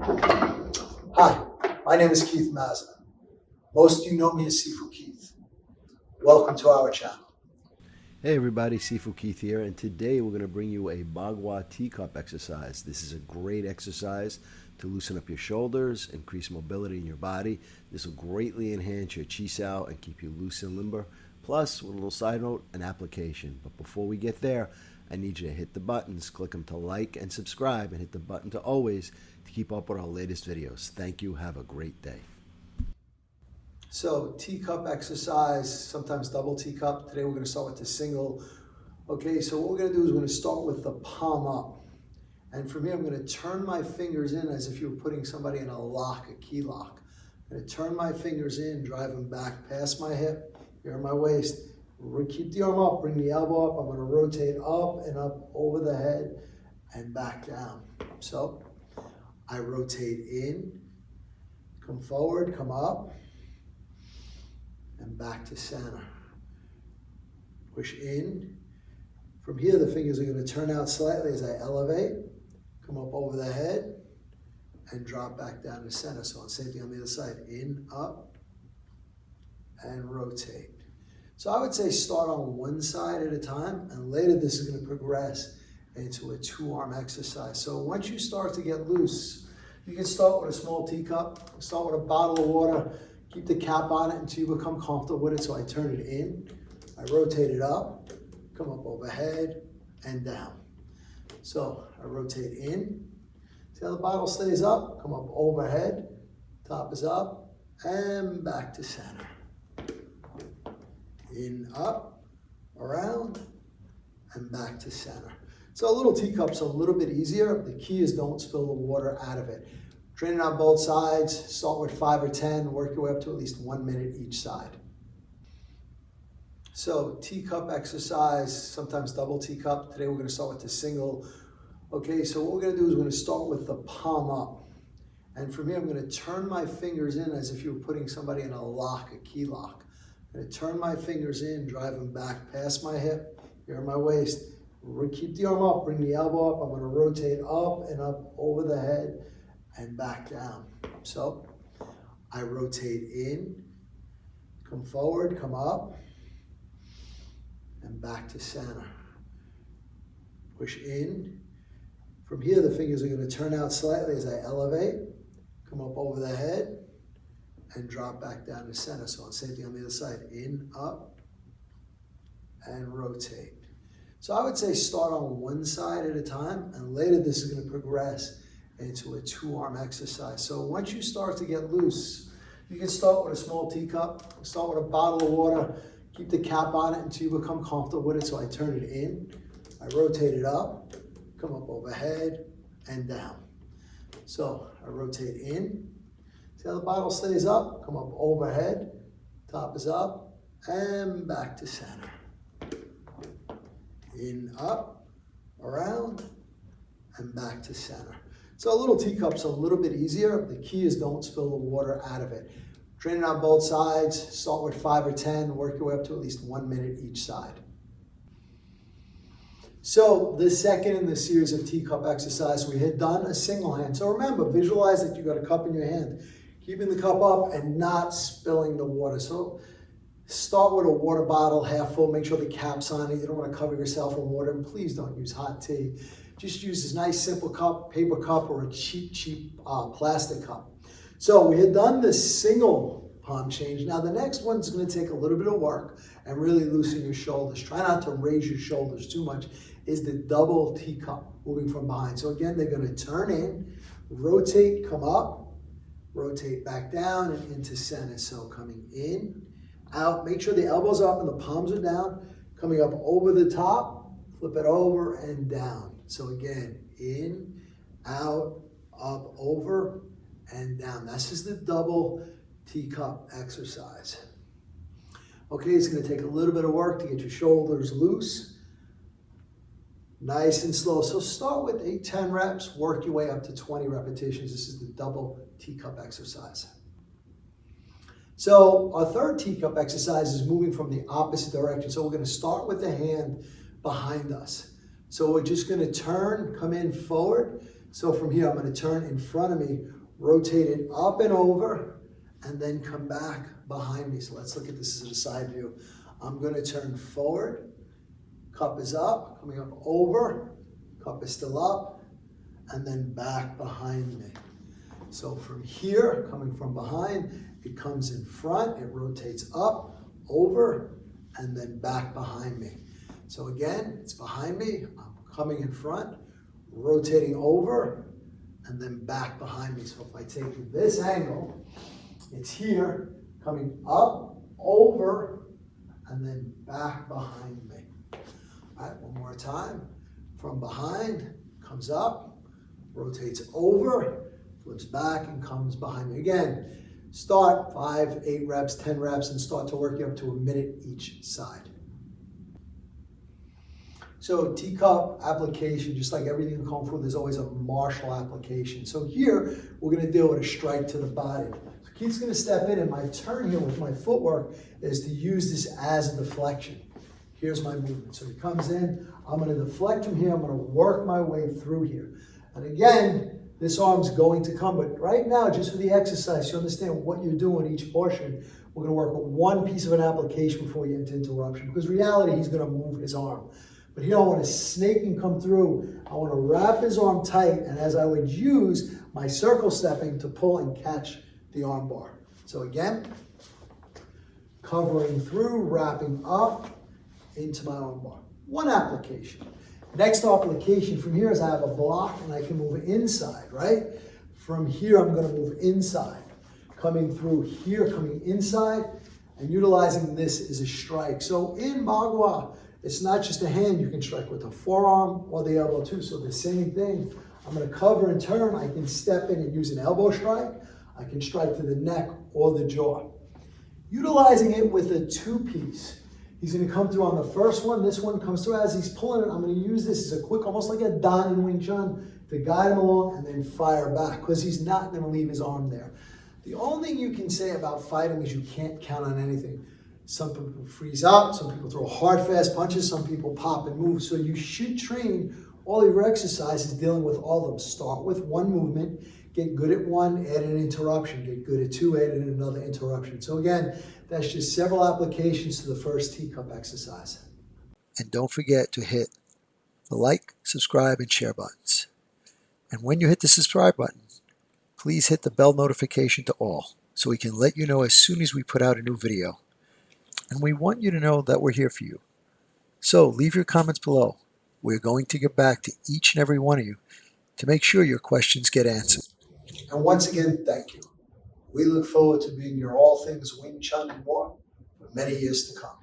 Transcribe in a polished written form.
Hi, my name is Keith Mazza. Most of you know me as Sifu Keith. Welcome to our channel. Hey everybody, Sifu Keith here, and today we're going to bring you a Bagua teacup exercise. This is a great exercise to loosen up your shoulders, increase mobility in your body. This will greatly enhance your chi sao and keep you loose and limber. Plus, with a little side note, an application. But before we get there, I need you to hit the buttons, click them to like and subscribe, and hit the button to always to keep up with our latest videos. Thank you. Have a great day. So, teacup exercise, sometimes double teacup. Today we're going to start with the single. Okay, so what we're going to do is we're going to start with the palm up. And for me, I'm going to turn my fingers in as if you were putting somebody in a lock, a key lock. I'm going to turn my fingers in, drive them back past my hip, here on my waist. Keep the arm up, bring the elbow up. I'm going to rotate up and up over the head and back down. So, I rotate in, come forward, come up, and back to center. Push in. From here, the fingers are going to turn out slightly as I elevate, come up over the head, and drop back down to center. So same thing on the other side. In, up, and rotate. So I would say start on one side at a time, and later this is going to progress into a two-arm exercise. So once you start to get loose, you can start with a small teacup, start with a bottle of water, keep the cap on it until you become comfortable with it. So I turn it in, I rotate it up, come up overhead and down. So I rotate in, see how the bottle stays up, come up overhead, top is up, and back to center. In, up, around, and back to center. So a little teacup's a little bit easier. The key is don't spill the water out of it. Training on both sides, start with 5 or 10, work your way up to at least 1 minute each side. So teacup exercise, sometimes double teacup. Today we're going to start with the single. Okay, so what we're going to do is we're going to start with the palm up. And for me, I'm going to turn my fingers in as if you were putting somebody in a lock, a key lock. I'm going to turn my fingers in, drive them back past my hip, here on my waist. Keep the arm up, bring the elbow up. I'm going to rotate up and up over the head and back down. So I rotate in, come forward, come up, and back to center. Push in. From here, the fingers are going to turn out slightly as I elevate, come up over the head, and drop back down to center. So same thing on the other side. In, up, and rotate. So I would say start on one side at a time, and later this is going to progress into a two-arm exercise. So once you start to get loose, you can start with a small teacup, start with a bottle of water, keep the cap on it until you become comfortable with it. So I turn it in, I rotate it up, come up overhead and down. So I rotate in, see how the bottle stays up, come up overhead, top is up, and back to center. In, up, around, and back to center. So a little teacup's a little bit easier. The key is don't spill the water out of it. Training on both sides, start with 5 or 10, work your way up to at least 1 minute each side. So the second in the series of teacup exercise, we had done a single hand. So remember, visualize that you got a cup in your hand, keeping the cup up and not spilling the water. So start with a water bottle half full, make sure the cap's on it. You don't want to cover yourself in water, and please don't use hot tea. Just use this nice simple cup, paper cup, or a cheap plastic cup. So we had done the single palm change. Now the next one's going to take a little bit of work and really loosen your shoulders. Try not to raise your shoulders too much. Is the double teacup, moving from behind. So again, they're going to turn in, rotate, come up, rotate back down and into center. So coming in, out, make sure the elbows are up and the palms are down, coming up over the top, flip it over and down. So again, in, out, up, over, and down. This is the double teacup exercise. Okay, it's going to take a little bit of work to get your shoulders loose. Nice and slow. So start with 10 reps, work your way up to 20 repetitions. This is the double teacup exercise. So our third teacup exercise is moving from the opposite direction. So we're going to start with the hand behind us. So we're just going to turn, come in forward, So from here, I'm going to turn in front of me, rotate it up and over, and then come back behind me. So let's look at this as a side view. I'm going to turn forward, cup is up, coming up over, cup is still up, and then back behind me. So from here, coming from behind, it comes in front, it rotates up, over, and then back behind me. So again, it's behind me, I'm coming in front, rotating over, and then back behind me. So if I take this angle, it's here, coming up, over, and then back behind me. All right, one more time. From behind, comes up, rotates over, flips back, and comes behind me. Again, start 5, 8 reps, 10 reps, and start to work you up to a minute each side. So teacup application, just like everything in Kung Fu, there's always a martial application. So here, we're gonna deal with a strike to the body. So Keith's gonna step in, and my turn here with my footwork is to use this as a deflection. Here's my movement. So he comes in, I'm gonna deflect from here, I'm gonna work my way through here. And again, this arm's going to come, but right now, just for the exercise, you understand what you're doing each portion, we're gonna work with one piece of an application before you enter interruption, because reality, he's gonna move his arm. But here I want to snake and come through. I want to wrap his arm tight, and as I would use my circle stepping to pull and catch the arm bar. So again, covering through, wrapping up into my arm bar. One application. Next application from here is I have a block and I can move inside, right? From here, I'm going to move inside. Coming through here, coming inside, and utilizing this as a strike. So in Bagua, it's not just a hand, you can strike with the forearm or the elbow too. So the same thing, I'm gonna cover and turn, I can step in and use an elbow strike, I can strike to the neck or the jaw. Utilizing it with a 2-piece. He's gonna come through on the first one, this one comes through as he's pulling it, I'm gonna use this as a quick, almost like a Dan in Wing Chun, to guide him along and then fire back, because he's not gonna leave his arm there. The only thing you can say about fighting is you can't count on anything. Some people freeze out, some people throw hard, fast punches, some people pop and move. So you should train all of your exercises dealing with all of them. Start with one movement, get good at one, add an interruption. Get good at 2, add in another interruption. So again, that's just several applications to the first teacup exercise. And don't forget to hit the like, subscribe, and share buttons. And when you hit the subscribe button, please hit the bell notification to all so we can let you know as soon as we put out a new video. And we want you to know that we're here for you. So leave your comments below. We're going to get back to each and every one of you to make sure your questions get answered. And once again, thank you. We look forward to being your all things Wing Chun and more for many years to come.